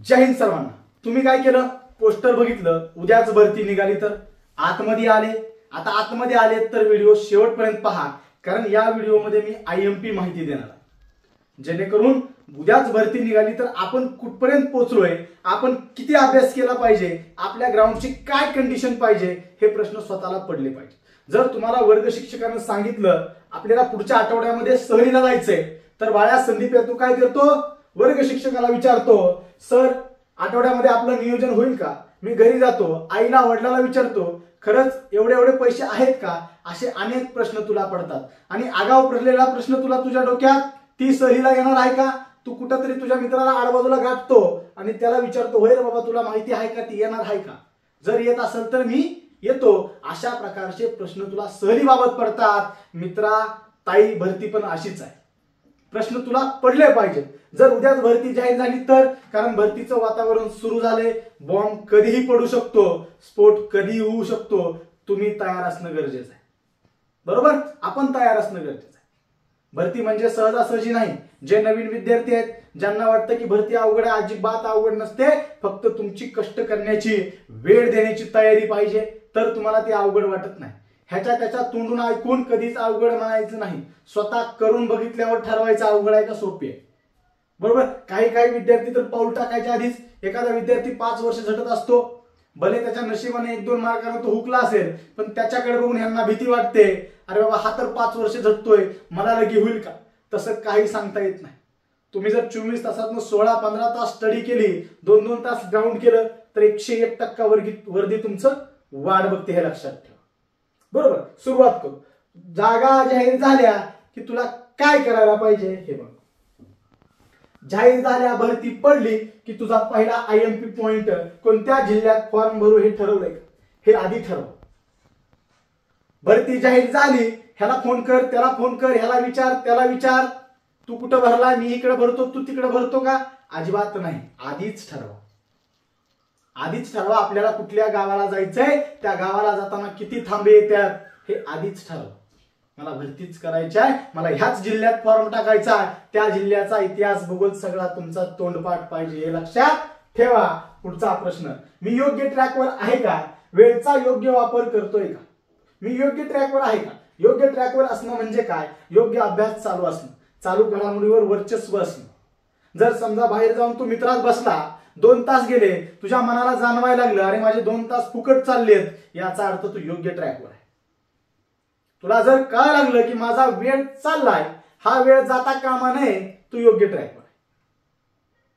जय हिंद सर्वांना। तुम्ही काय केलं, पोस्टर बघितलं, उद्याच भरती निघाली तर आतमध्ये आले। आता आतमध्ये आले तर व्हिडिओ शेवटपर्यंत पहा, कारण या व्हिडिओमध्ये मी आयएमपी माहिती देणार आहे, जेणेकरून उद्याच भरती निघाली तर आपण कुठपर्यंत पोहोचलोय, आपण किती अभ्यास केला पाहिजे, आपल्या ग्राउंडची काय कंडिशन पाहिजे, हे प्रश्न स्वतःला पडले पाहिजे। जर तुम्हाला वर्ग शिक्षकांनी सांगितलं आपल्याला पुढच्या आठवड्यामध्ये सहलीला जायचंय, तर बाळा संदीप तू काय करतो, वर्ग शिक्षकाला विचारतो, सर आठवड्यामध्ये आपलं नियोजन होईल का? मी घरी जातो, आईला वडिलांना विचारतो, खरंच एवढे एवढे पैसे आहेत का? असे अनेक प्रश्न तुला पडतात आणि आगाऊ पडलेला प्रश्न तुला तुझ्या डोक्यात, ती सहलीला येणार आहे का? तू कुठंतरी तुझ्या मित्राला आडबाजूला गाठतो आणि त्याला विचारतो, होय रे बाबा तुला माहिती आहे का ती येणार आहे का? जर येत असेल तर मी येतो। अशा प्रकारचे प्रश्न तुला सहलीबाबत पडतात। मित्रा ताई भरती पण अशीच आहे, प्रश्न तुला पडले पाहिजेत। जर उद्याच भरती जाहीर झाली तर, कारण भरतीचं वातावरण सुरू झाले, बॉम्ब कधीही पडू शकतो, स्फोट कधीही होऊ शकतो, तुम्ही तयार असणं गरजेचं आहे। बरोबर, आपण तयार असणं गरजेचं आहे। भरती म्हणजे सहजासहजी नाही। जे नवीन विद्यार्थी आहेत, ज्यांना वाटतं की भरती अवघड आहे, अजिबात अवघड नसते, फक्त तुमची कष्ट करण्याची, वेळ देण्याची तयारी पाहिजे, तर तुम्हाला ते अवघड वाटत नाही। ह्याच्या त्याच्या तोंडून ऐकून कधीच अवघड म्हणायचं नाही, स्वतः करून बघितल्यावर ठरवायचं अवघड आहे का सोपी आहे। बरोबर, काही विद्यार्थी तर पाऊल टाकायच्या आधीच, एखादा विद्यार्थी 5 वर्ष झटत असतो, भले त्याच्या नशिबाने 1-2 मार्काने तो हुकला असेल, पण त्याच्याकडे बघून ह्यांना भीती वाटते, अरे बाबा हा तर 5 वर्ष झटतोय, मला लगी होईल का? तसं काही सांगता येत नाही। तुम्ही जर 24 तासातून 16-15 तास स्टडी केली, 2-2 तास ग्राउंड केलं, तर 101% वर्दी तुमचं वाढ बघते, हे लक्षात ठेवा। बरोबर, सुरुवात करू। जागा जाहीर झाल्या की तुला काय करायला पाहिजे हे बघ। जाहीर झाल्या, भरती पडली की तुझा पहिला आयएमपी पॉइंट, कोणत्या जिल्ह्यात फॉर्म भरू हे ठरवलंय हे आधी ठरव। भरती जाहीर झाली, ह्याला फोन कर, त्याला फोन कर, ह्याला विचार, त्याला विचार, तू कुठं भरला, मी इकडे भरतो, तू तिकडे भरतो का? अजिबात नाही, आधीच ठरवा। आधीच ठरवा आपल्याला कुठल्या गावाला जायचंय, त्या गावाला जाताना किती थांबे येतात हे आधीच ठरवा। मला भरतीच करायची आहे, मला ह्याच जिल्ह्यात फॉर्म टाकायचा आहे, त्या जिल्ह्याचा इतिहास भूगोल सगळा तुमचा तोंडपाठ पाहिजे, हे लक्षात ठेवा। पुढचा प्रश्न, मी योग्य ट्रॅकवर आहे का? वेळचा योग्य वापर करतोय का? मी योग्य ट्रॅकवर आहे का? योग्य ट्रॅकवर असणं म्हणजे काय? योग्य अभ्यास चालू असणं, चालू घडामोडीवर वर्चस्व असणं। जर समजा बाहेर जाऊन तू मित्रात बसला, 2 तास गेले, तुझ्या मनाला जाणवायला लागलं, अरे माझे 2 तास फुकट चाललेत, याचा अर्थ तू योग्य ट्रॅकवर आहे। तुला जर कळायला लागलं की माझा वेळ चाललाय, हा वेळ जाता कामा नये, तू योग्य ट्रॅकवर आहे।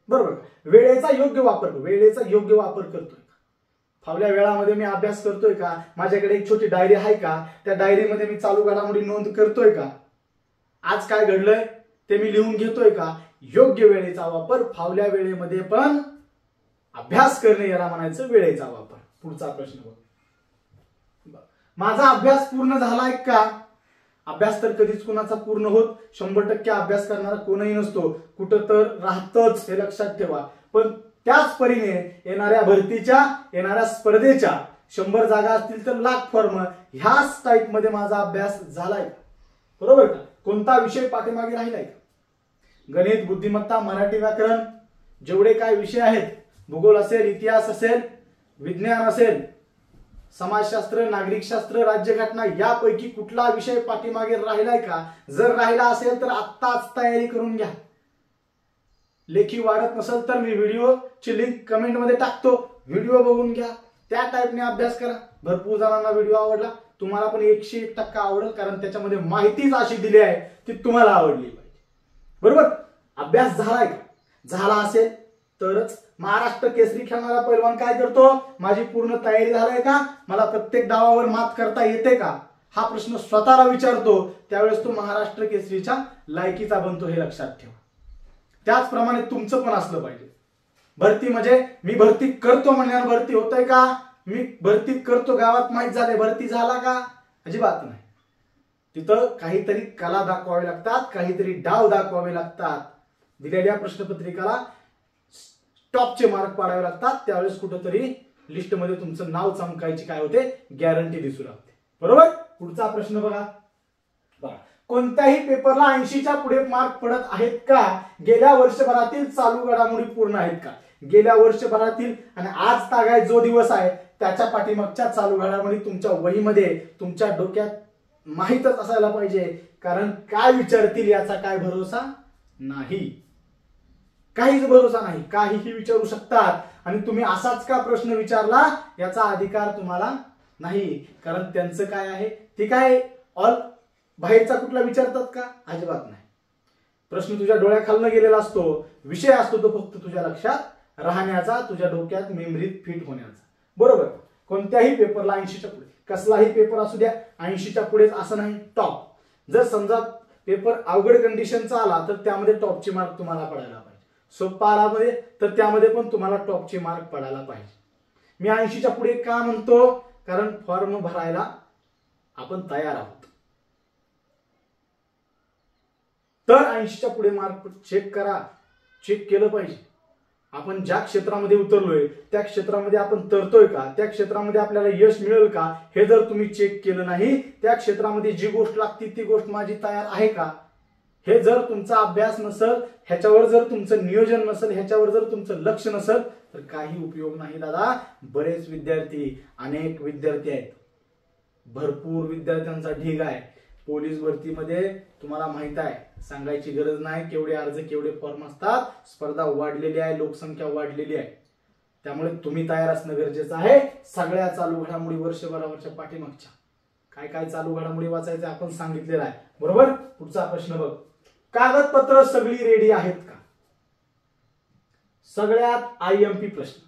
बरोबर, वेळेचा योग्य वापर, वेळेचा योग्य वापर करतोय का? फावल्या वेळामध्ये मी अभ्यास करतोय का? माझ्याकडे एक छोटी डायरी आहे का? त्या डायरीमध्ये मी चालू घडामोडी नोंद करतोय का? आज काय घडलंय ते मी लिहून घेतोय का? योग्य वेळेचा वापर, फावल्या वेळेमध्ये पण अभ्यास करणे, याला म्हणायचं वेळेचा वापर। पुढचा प्रश्न बघ, माझा अभ्यास पूर्ण झालाय का? अभ्यास तर कधीच कोणाचा पूर्ण होत, 100% अभ्यास करणारा कोणही नसतो, कुठं तर राहतच, हे लक्षात ठेवा। पण त्याच परीने येणाऱ्या भरतीच्या, येणाऱ्या स्पर्धेच्या 100 जागा असतील तर लाख फॉर्म, ह्याच टाईप मध्ये माझा अभ्यास झालाय का? बरोबर का? कोणता विषय पाठीमागे राहिलाय का? गणित, बुद्धिमत्ता, मराठी व्याकरण, जेवढे काय विषय आहेत, भूगोल असेल, इतिहास असेल, विज्ञान असेल, समाजशास्त्र, नागरिकशास्त्र, राज्यघटना, यापैकी कुठला विषय पाठीमागे राहिलाय का? जर राहिला असेल तर आत्ताच तयारी करून घ्या। लेखी वाढत नसेल तर मी व्हिडिओची लिंक कमेंट मध्ये टाकतो, व्हिडिओ बघून घ्या, त्या टाईपने अभ्यास करा। भरपूर जणांना व्हिडिओ आवडला, तुम्हाला पण 101% आवडेल, कारण त्याच्यामध्ये माहितीच अशी दिली आहे की तुम्हाला आवडली पाहिजे। बरोबर, अभ्यास झालाय का? झाला असेल तरच महाराष्ट्र केसरी खेळणारा पैलवान काय करतो, माझी पूर्ण तयारी झालाय का, मला प्रत्येक डावावर मात करता येते का, हा प्रश्न स्वतःला विचारतो, त्यावेळेस तो महाराष्ट्र केसरीच्या लायकीचा बनतो, हे लक्षात ठेवा। त्याचप्रमाणे तुमचं पण असलं पाहिजे। भरती म्हणजे मी भरती करतो म्हणल्यावर भरती होतंय का? मी भरती करतो, गावात माहीत झाले, भरती झाला का? अजिबात नाही। तिथं काहीतरी कला दाखवावे लागतात, काहीतरी डाव दाखवावे लागतात, दिलेल्या प्रश्नपत्रिकाला टॉपचे मार्क पाडावे लागतात, त्यावेळेस कुठेतरी लिस्टमध्ये तुमचं नाव चमकायची काय होते, गॅरंटी दिसू लागते। बरोबर, पुढचा प्रश्न बघा। कोणत्याही पेपरला 80च्या पुढे मार्क पडत आहेत का? गेल्या वर्षभरातील चालू घडामोडी पूर्ण आहेत का? गेल्या वर्षभरातील आणि आज तागाय जो दिवस आहे त्याच्या पाठीमागच्या चालू घडामोडी तुमच्या वहीमध्ये तुमच्या डोक्यात माहीतच असायला पाहिजे, कारण काय विचारतील याचा काय भरोसा नाही, काहीच भरोसा नाही, काहीही विचारू शकतात आणि तुम्ही असाच का प्रश्न विचारला याचा अधिकार तुम्हाला नाही, कारण त्यांचं काय आहे ते काय ऑल बाहेरचा कुठला विचारतात का, अजिबात नाही. प्रश्न तुझ्या डोळ्याखालनं गेलेला असतो, विषय असतो तो फक्त तुझ्या लक्षात राहण्याचा, तुझ्या डोक्यात मेमरीत फिट होण्याचा. बरोबर, कोणत्याही पेपरला 80च्या पुढे, कसलाही पेपर असू द्या 80च्या पुढेच असं नाही टॉप. जर समजा पेपर अवघड कंडिशनचा आला तर त्यामध्ये टॉपची मार्क तुम्हाला पडायला पाहिजे, सोपा आला मध्ये तर त्यामध्ये पण तुम्हाला टॉपची मार्क पडायला पाहिजे. मी 80च्या पुढे का म्हणतो, कारण फॉर्म भरायला आपण तयार आहोत. तर 80च्या पुढे मार्क चेक करा, चेक केलं पाहिजे. आपण ज्या क्षेत्रामध्ये उतरलोय त्या क्षेत्रामध्ये आपण तरतोय का, त्या क्षेत्रामध्ये आपल्याला यश मिळेल का, हे जर तुम्ही चेक केलं नाही, त्या क्षेत्रामध्ये जी गोष्ट लागते ती गोष्ट माझी तयार आहे का, हे जर तुमचा अभ्यास नसेल, ह्याच्यावर जर तुमचं नियोजन नसेल, ह्याच्यावर जर तुमचं लक्ष नसेल तर काही उपयोग नाही दादा. बरेच विद्यार्थी, अनेक विद्यार्थी आहेत, भरपूर विद्यार्थ्यांचा ढीग आहे. पोलीस भरतीमध्ये तुम्हाला माहित आहे, सांगायची गरज नाही केवढे अर्ज केवढे फॉर्म असतात. स्पर्धा वाढलेली आहे, लोकसंख्या वाढलेली आहे, त्यामुळे तुम्ही तयार असणं गरजेचं आहे. सगळ्या चालू घडामोडी वर्षभरावरच्या पाठीमागच्या काय काय चालू घडामोडी वाचायचं आपण सांगितलेलं आहे. बरोबर, पुढचा प्रश्न बघ. कागदपत्र सगळी रेडी आहेत का? सगळ्यात आयएमपी प्रश्न,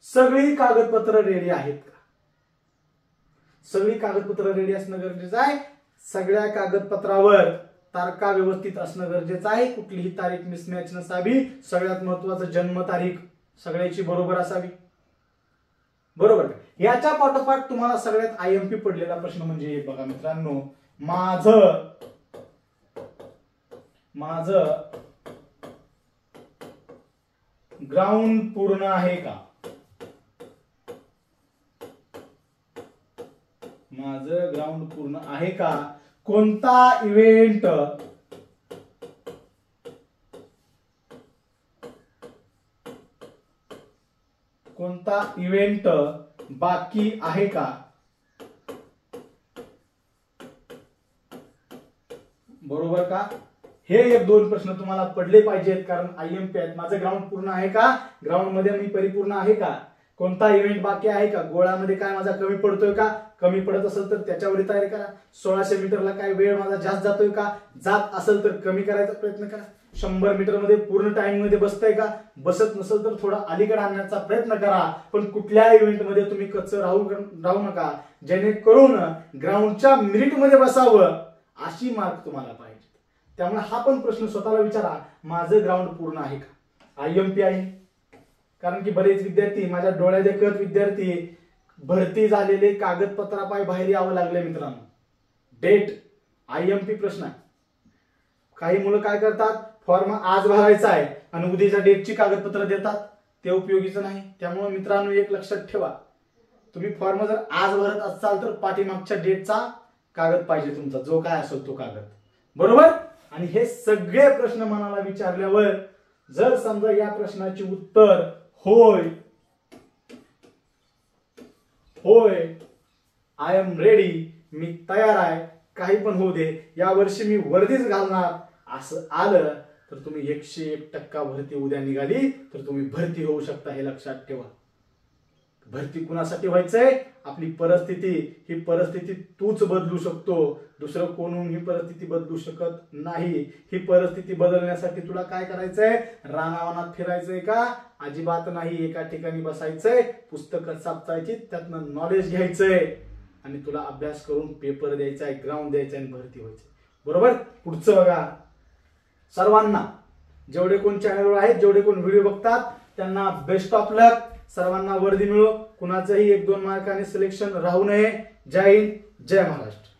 सगळी कागदपत्र रेडी आहेत का? सगळी कागदपत्र रेडी असणं गरजेचं आहे. सगळ्या कागदपत्रावर तारखा व्यवस्थित असणं गरजेचं आहे, कुठलीही तारीख मिसमॅच नसावी. सगळ्यात महत्वाचं जन्म तारीख सगळ्याची बरोबर असावी. बरोबर, याच्या पाठोपाठ तुम्हाला सगळ्यात आयएमपी पडलेला प्रश्न म्हणजे बघा मित्रांनो, माझं ग्राउंड पूर्ण आहे का? माझं ग्राउंड पूर्ण आहे का? कोणता इव्हेंट बाकी आहे का? बरोबर का? हे एक दोन प्रश्न तुम्हाला पडले पाहिजेत, कारण आयएमपी आहेत. माझं ग्राउंड पूर्ण आहे का? ग्राउंड मध्ये मी परिपूर्ण आहे का? कोणता इव्हेंट बाकी आहे का? गोळामध्ये काय माझा कमी पडतोय का? कमी पडत असेल तर त्याच्यावर तयारी करा. 1600 मीटरला काय वेळ माझा जास्त जातोय का? जात असेल तर कमी करायचा प्रयत्न करा. 100 मीटर मध्ये पूर्ण टाइम मध्ये बसताय का? बसत नसेल तर थोडा अलीकडे आणण्याचा प्रयत्न करा. पण कुठल्या इव्हेंट मध्ये तुम्ही कच्चं राहू नका, जेणेकरून ग्राउंडच्या मिनिट मध्ये बसावं अशी मार्क तुम्हाला पाहिजे. त्यामुळे हा पण प्रश्न स्वतःला विचारा, माझं ग्राउंड पूर्ण आहे का? आयएमपी आहे, कारण की बरेच विद्यार्थी, माझ्या डोळ्या देखत विद्यार्थी भरती झालेले कागदपत्रापायी बाहेर यावं लागले मित्रांनो. डेट आयएमपी प्रश्न आहे. काही मुलं काय करतात, फॉर्म आज भरायचा आहे आणि उद्याच्या डेटची कागदपत्र देतात, ते उपयोगीचं नाही. त्यामुळे मित्रांनो एक लक्षात ठेवा, तुम्ही फॉर्म जर आज भरत असाल तर पाठीमागच्या डेटचा कागद पाहिजे तुमचा, जो काय असेल तो कागद. बरोबर, आणि हे सगळे प्रश्न मनाला विचारल्यावर जर समजा या प्रश्नाचे उत्तर होय आय एम रेडी, मी तयार आहे, काही पण होऊ दे, या वर्षी मी वर्दीच घालणार, असं आलं तर तुम्ही 101% भरती उद्या निघाली तर तुम्ही भरती होऊ शकता. हे लक्षात ठेवा. भरती कुणासाठी व्हायचंय? आपली परिस्थिती, ही परिस्थिती तूच बदलू शकतो, दुसरं कोणून ही परिस्थिती बदलू शकत नाही. ही परिस्थिती बदलण्यासाठी तुला काय करायचंय? रानावनात फिरायचंय का? अजिबात नाही. एका ठिकाणी बसायचंय, पुस्तकं सापसायची, त्यातनं नॉलेज घ्यायचंय आणि तुला अभ्यास करून पेपर द्यायचा आहे, ग्राउंड द्यायचा आणि भरती व्हायचंय. बरोबर, पुढचं बघा. सर्वांना, जेवढे कोण चॅनलवर आहेत, जेवढे कोण व्हिडिओ बघतात, त्यांना बेस्ट ऑफ लक. सर्वांना वर्दी मिळो, कुणाचंही 1-2 मार्काने सिलेक्शन राहू नये. जय हिंद, जय महाराष्ट्र.